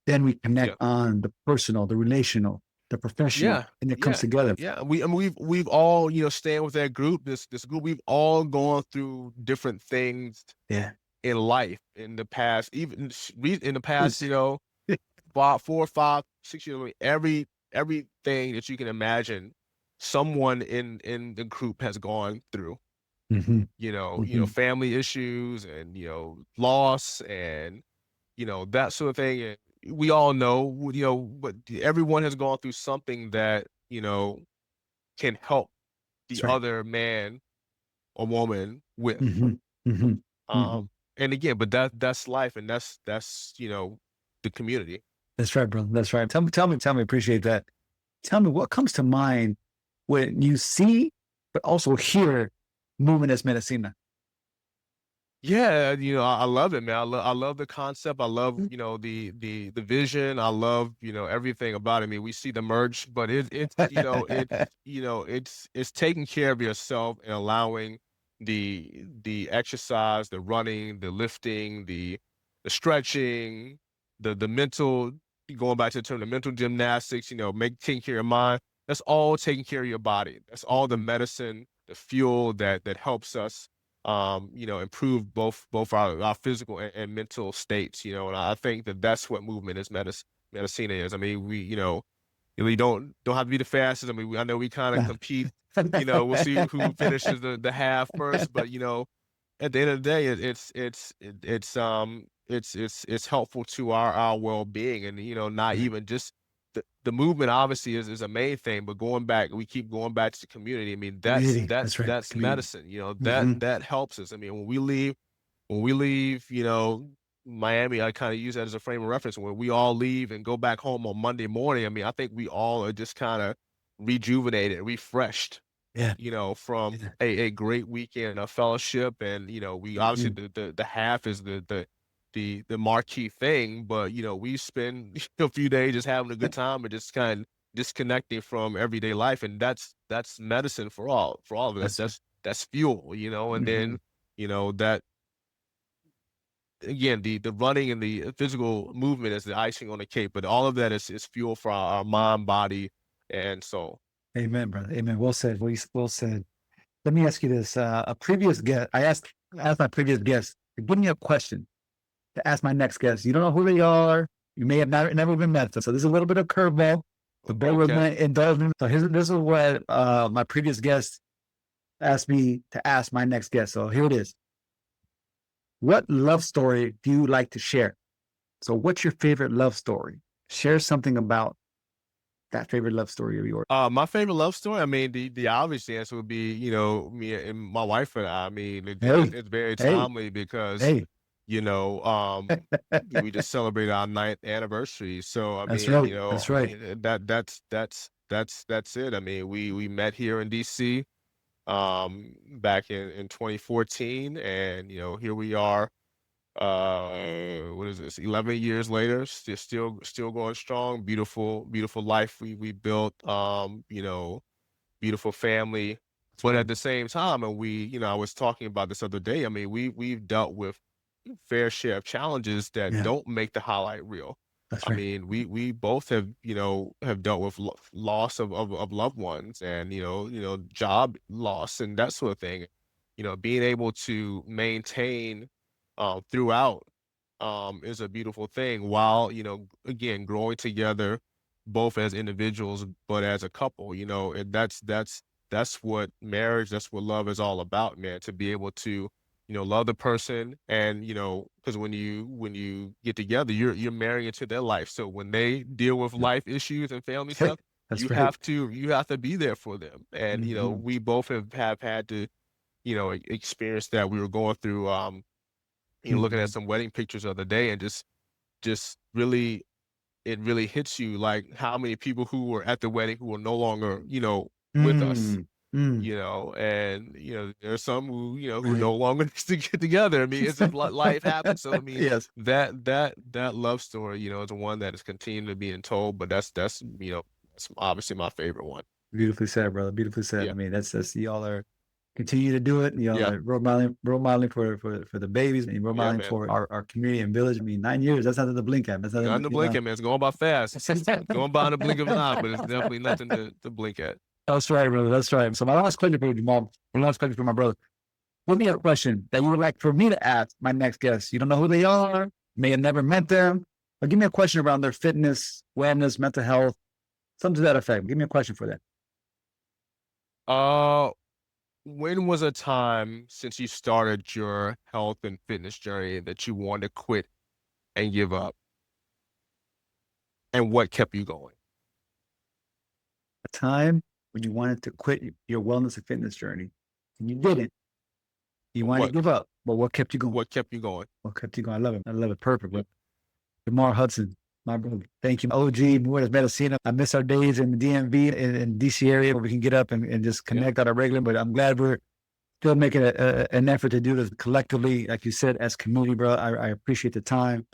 then we connect Yeah. on the personal, the relational, the professional, Yeah. and it comes Yeah. together. Yeah. We've all, staying with that group, this group, we've all gone through different things Yeah. in life in the past, even in the past, Yes. 4, 5, 6 years. I mean, everything that you can imagine, someone in the group has gone through. Hmm. Hmm. Family issues, and loss, and that sort of thing. And we all know, but everyone has gone through something that can help That's the right. other man or woman with. Hmm. Hmm. Hmm. Um, and again, but that's life, and that's the community. That's right, brother. That's right. Tell me, appreciate that. Tell me what comes to mind when you see, but also hear Movement Es Medicina. Yeah, I love it, man. I love the concept. I love, the vision. I love, everything about it. I mean, we see the merch, but it's taking care of yourself and allowing the exercise, the running, the lifting, the stretching, the mental, going back to the term, the mental gymnastics, taking care of your mind. That's all taking care of your body. That's all the medicine, the fuel that helps us improve both our physical and mental states, and I think that's what movement is medicina is. I mean, we don't have to be the fastest. I mean, I know we kind of compete, we'll see who finishes the half first, but at the end of the day, it's helpful to our well-being, and not even just the movement obviously is a main thing, but we keep going back to the community. I mean, that's Community. that's That's right. that's Community. medicine. Hmm. That helps us. I mean, when we leave, Miami, I kind of use that as a frame of reference. When we all leave and go back home on Monday morning, I mean, I think we all are just kind of rejuvenated, refreshed, Yeah. from Yeah. a great weekend of fellowship. And, we obviously, Hmm. the half is the marquee thing, but, we spend a few days just having a good time and just kind of disconnecting from everyday life. And that's medicine for all of us. That's right. That's fuel, and Hmm. then, that again, the running and the physical movement is the icing on the cake, but all of that is fuel for our mind, body, and soul. Amen, brother. Amen. Well said. Well said. Let me ask you this. A previous guest, I asked my previous guest to give me a question to ask my next guest. You don't know who they are. You may have never been met. So this is a little bit of curveball, but bear with Okay. me, indulge me. So this is what my previous guest asked me to ask my next guest. So here it is. What love story do you like to share? So what's your favorite love story? Share something about that favorite love story of yours. My favorite love story, I mean, the obvious answer would be, me and my wife and I. I mean, Hey, it's very hey, timely because, hey. you know, um, we just celebrated our 9th anniversary. So, I That's mean, right. That's right. that's it. I mean, we met here in DC, back in 2014, and, here we are, what is this, 11 years later, still going strong. Beautiful life we built, beautiful family. That's But right. at the same time, and I was talking about this other day, I mean, we've dealt with fair share of challenges that Yeah. don't make the highlight reel. That's I right. mean, we both have dealt with loss of loved ones, and job loss and that sort of thing. being able to maintain throughout is a beautiful thing while, again, growing together both as individuals, but as a couple, and that's what marriage, that's what love is all about, man, to be able to, love the person and, because when you get together, you're marrying into their life. So when they deal with life issues and family stuff, That's you right. have to be there for them. And, we both have had to, experience that. We were going through, looking at some wedding pictures the other day and just really, it really hits you like how many people who were at the wedding who are no longer, with us, and, there's some who, who no longer needs to get together. I mean, it's just life happens. So, I mean, Yes. that love story, is one that is continuing to being told, but that's obviously my favorite one. Beautifully said, brother. Beautifully said. Yeah. I mean, that's y'all are continue to do it. Y'all Yeah. are role modeling for the babies and role modeling man. for our community and village. I mean, 9 years, that's nothing to blink at. That's nothing Not in the blink at, man. It's going by fast. It's going by in the blink of an eye, but it's definitely nothing to blink at. That's right, brother. That's right. So my last question for you, Jamal. My last question for my brother. Let me have a question that you would like for me to ask my next guest. You don't know who they are, may have never met them, but give me a question around their fitness, wellness, mental health, something to that effect. Give me a question for that. When was a time since you started your health and fitness journey that you wanted to quit and give up? And what kept you going? A time when you wanted to quit your wellness and fitness journey and you didn't. You wanted to give up, but what kept you going? What kept you going? What kept you going? I love it. I love it. Perfect. Yep. Jamar Hudson, my brother. Thank you. OG, Movement Es Medicina. I miss our days in the DMV and DC area where we can get up and just connect on a regular, but I'm glad we're still making an effort to do this collectively, like you said, as community, bro. I appreciate the time,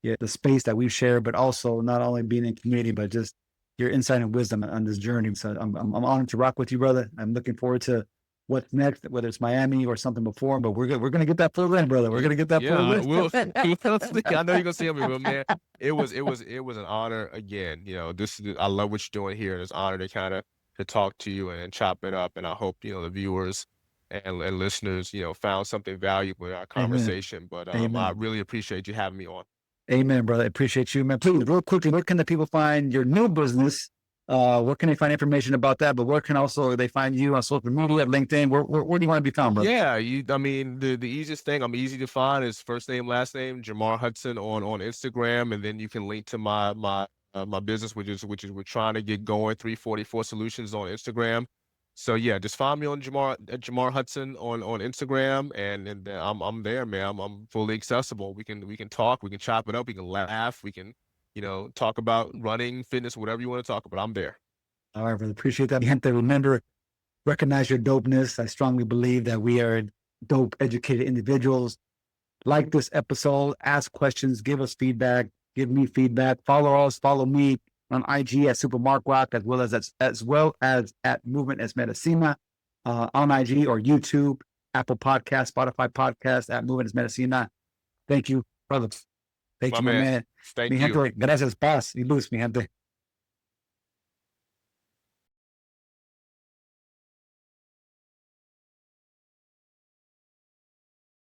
the space that we've shared, but also not only being in community, but just your insight and wisdom on this journey. So I'm honored to rock with you, brother. I'm looking forward to what's next, whether it's Miami or something before, but we're gonna get that full win, brother. We're gonna get that full win. We'll see. I know you're gonna see me, but man, it was an honor again. I love what you're doing here, and it's an honor to kind of to talk to you and chop it up. And I hope the viewers and listeners found something valuable in our conversation. But I really appreciate you having me on. Amen, brother. I appreciate you, man. Please, real quickly, where can the people find your new business? Where can they find information about that? But where can also they find you on social media, LinkedIn? Where do you want to be found, brother? Yeah, I mean, the easiest thing, I'm easy to find, is first name, last name, Jamar Hudson on Instagram, and then you can link to my business, which is we're trying to get going, 344 Solutions on Instagram. So yeah, just find me on Jamar Hudson on Instagram, and I'm there, man. I'm fully accessible. We can talk, we can chop it up, we can laugh, we can talk about running, fitness, whatever you want to talk about. I'm there. All right, brother. Appreciate that. Gente, remember, recognize your dopeness. I strongly believe that we are dope, educated individuals. Like this episode, ask questions, give us feedback, give me feedback. Follow me on IG at Super Mark Rock, as well as at Movement Es Medicina on IG or YouTube, Apple Podcast, Spotify Podcast at Movement Es Medicina. Thank you, brother. Thank you, my man. Thank you. Mi gente, gracias, paz y luz, mi gente.